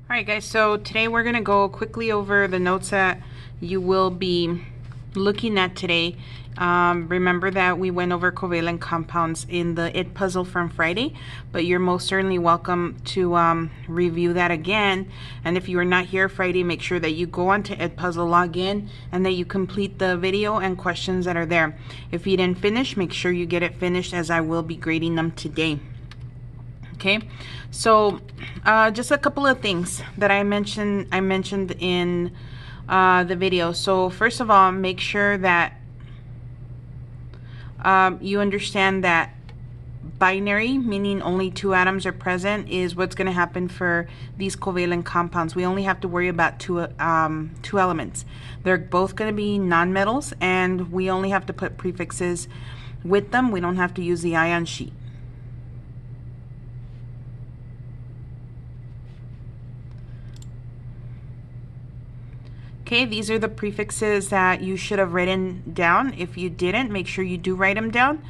Alright guys, so today we're going to go quickly over the notes that you will be looking at today. Remember that we went over covalent compounds in the IT puzzle from Friday, but you're most certainly welcome to review that again. And if you were not here Friday, make sure that you go onto IT puzzle, log in, and that you complete the video and questions that are there. If you didn't finish, make sure you get it finished, as I will be grading them today. Okay, so just a couple of things that I mentioned in the video. So first of all, make sure that you understand that binary, meaning only two atoms are present, is what's going to happen for these covalent compounds. We only have to worry about two elements. They're both going to be nonmetals, and we only have to put prefixes with them. We don't have to use the ion sheet. Okay, these are the prefixes that you should have written down. If you didn't, make sure you do write them down.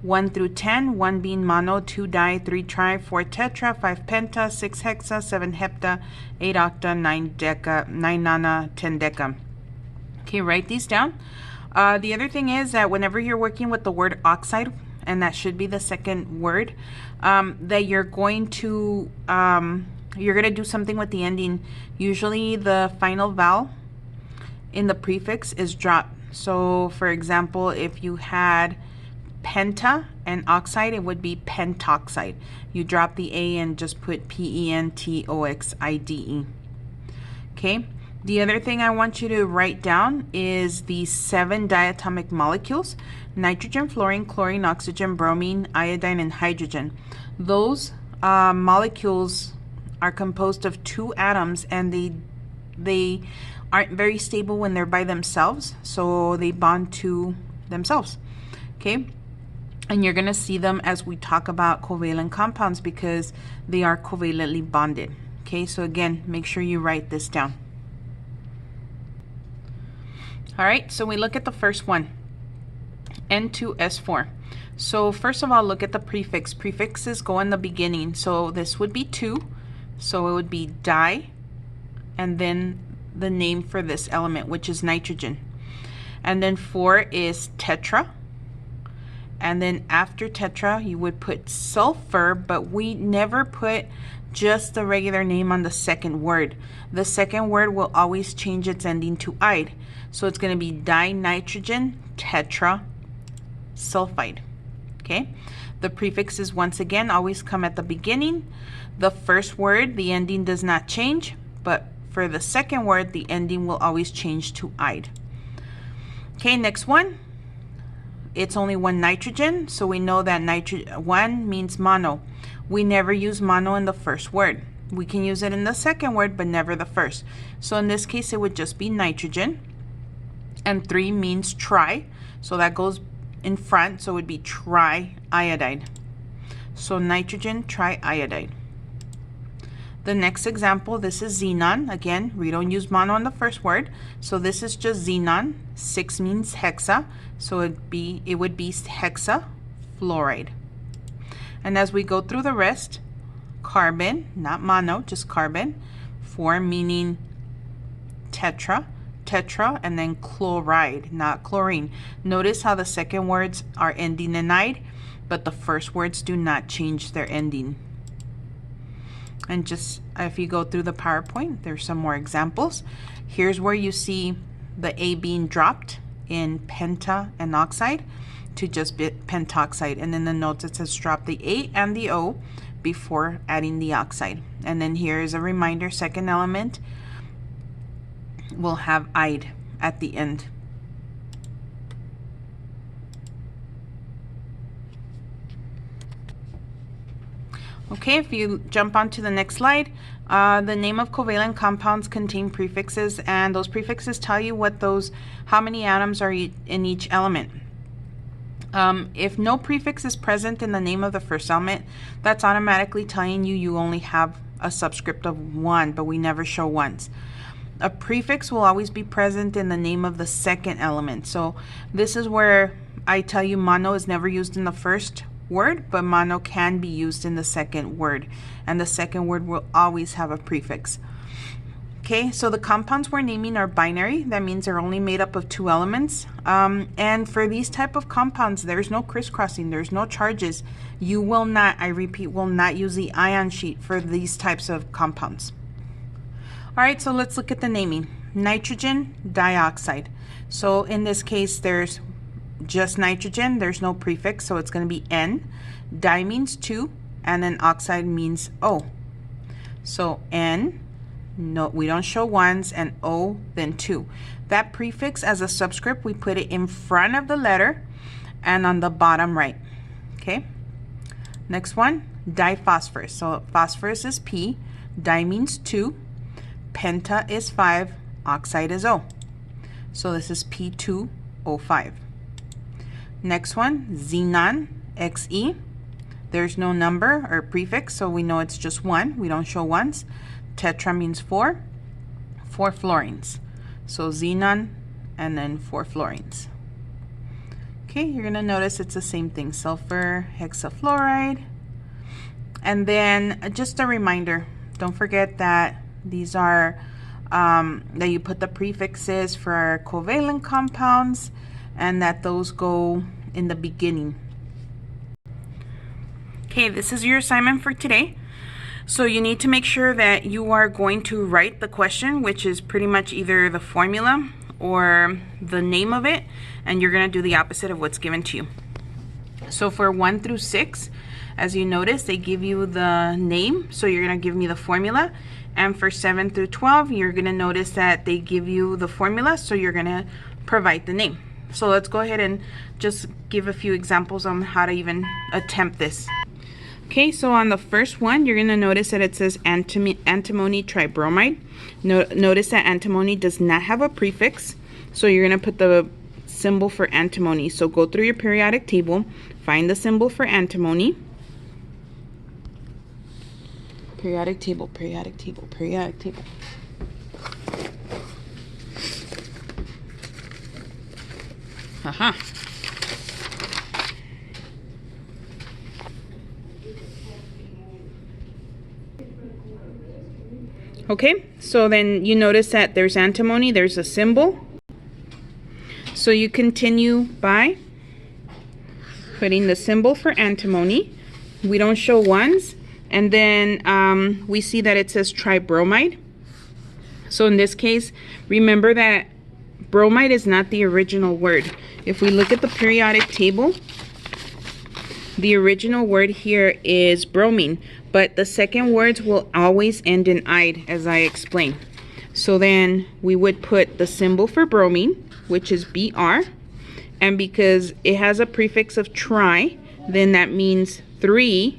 1 through 10, 1 being mono, 2 di, 3 tri, 4 tetra, 5 penta, 6 hexa, 7 hepta, 8 octa, 9 deca, 9 nona, 10 deca. Okay, write these down. The other thing is that whenever you're working with the word oxide, and that should be the second word, that you're going to do something with the ending. Usually the final vowel in the prefix is dropped. So for example, if you had penta and oxide, it would be pentoxide. You drop the A and just put pentoxide. Okay, the other thing I want you to write down is the 7 diatomic molecules: nitrogen, fluorine, chlorine, oxygen, bromine, iodine, and hydrogen. Those molecules are composed of 2 atoms, and they aren't very stable when they're by themselves, so they bond to themselves. Okay, and you're going to see them as we talk about covalent compounds because they are covalently bonded. Okay, so again, make sure you write this down. All right, so we look at the first one, N2S4. So first of all, look at the prefix. Prefixes go in the beginning, so this would be 2, so it would be di, and then the name for this element, which is nitrogen. And then 4 is tetra, and then after tetra you would put sulfur, but we never put just the regular name on the second word. The second word will always change its ending to "ide", so it's going to be dinitrogen tetra sulfide. Okay, the prefixes once again always come at the beginning. The first word, the ending does not change, but for the second word, the ending will always change to "ide". Okay, next one. It's only one nitrogen, so we know that one means mono. We never use mono in the first word. We can use it in the second word, but never the first. So in this case, it would just be nitrogen. And 3 means tri, so that goes in front, so it would be triiodide. So nitrogen triiodide. The next example, this is xenon. Again, we don't use mono in the first word, so this is just xenon. 6 means hexa, so it would be hexafluoride. And as we go through the rest, carbon, not mono, just carbon. 4 meaning tetra, and then chloride, not chlorine. Notice how the second words are ending in "ide", but the first words do not change their ending. And just if you go through the PowerPoint, there's some more examples. Here's where you see the A being dropped in penta and oxide to just be pentoxide. And in the notes it says drop the A and the O before adding the oxide. And then here is a reminder, second element will have "ide" at the end. Okay, if you jump on to the next slide, the name of covalent compounds contain prefixes, and those prefixes tell you how many atoms are in each element. If no prefix is present in the name of the first element, that's automatically telling you only have a subscript of 1, but we never show ones. A prefix will always be present in the name of the second element. So this is where I tell you mono is never used in the first word, but mono can be used in the second word, and the second word will always have a prefix. Okay, so the compounds we're naming are binary. That means they're only made up of 2 elements. And for these type of compounds, there's no crisscrossing, there's no charges. You will not, I repeat, will not use the ion sheet for these types of compounds. All right, so let's look at the naming. Nitrogen dioxide. So in this case, there's just nitrogen, there's no prefix, so it's going to be N. Di means 2, and then oxide means O. So N, no, we don't show ones, and O, then 2. That prefix as a subscript, we put it in front of the letter and on the bottom right. Okay, next one, diphosphorus. So phosphorus is P, di means 2, penta is 5, oxide is O. So this is P2O5. Next one, xenon, Xe. There's no number or prefix, so we know it's just 1. We don't show ones. Tetra means 4, 4 fluorines. So xenon and then 4 fluorines. Okay, you're going to notice it's the same thing, sulfur hexafluoride. And then just a reminder, don't forget that these are, that you put the prefixes for covalent compounds and that those go in the beginning. Okay, this is your assignment for today. So you need to make sure that you are going to write the question, which is pretty much either the formula or the name of it, and you're going to do the opposite of what's given to you. So for 1 through 6, as you notice, they give you the name, so you're going to give me the formula. And for 7 through 12, you're going to notice that they give you the formula, so you're going to provide the name. So let's go ahead and just give a few examples on how to even attempt this. Okay, so on the first one, you're going to notice that it says antimony tribromide. Notice that antimony does not have a prefix, so you're going to put the symbol for antimony. So go through your periodic table, find the symbol for antimony. Periodic table, periodic table, periodic table. Haha. Okay, so then you notice that there's antimony, there's a symbol. So you continue by putting the symbol for antimony. We don't show ones. And then we see that it says tribromide. So in this case, remember that bromide is not the original word. If we look at the periodic table, the original word here is bromine, but the second words will always end in "ide," as I explained. So then we would put the symbol for bromine, which is Br, and because it has a prefix of tri, then that means 3,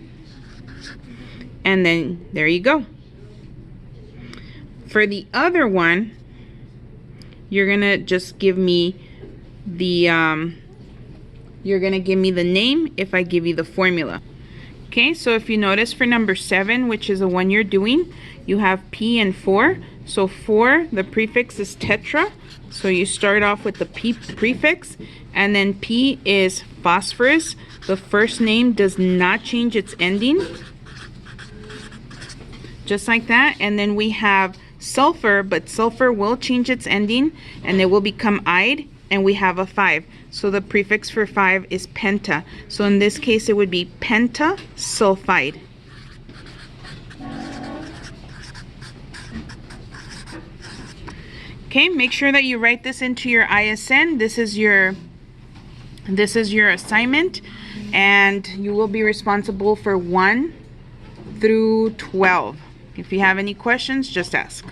and then there you go. For the other one, you're gonna just give me the you're gonna give me the name if I give you the formula. Okay, so if you notice for number 7, which is the one you're doing, you have P and 4. So 4, the prefix is tetra, so you start off with the P prefix, and then P is phosphorus. The first name does not change its ending, just like that. And then we have sulfur, but sulfur will change its ending and it will become ide, and we have a 5. So the prefix for 5 is penta. So in this case, it would be pentasulfide. Okay, make sure that you write this into your ISN. This is your assignment, and you will be responsible for 1 through 12. If you have any questions, just ask.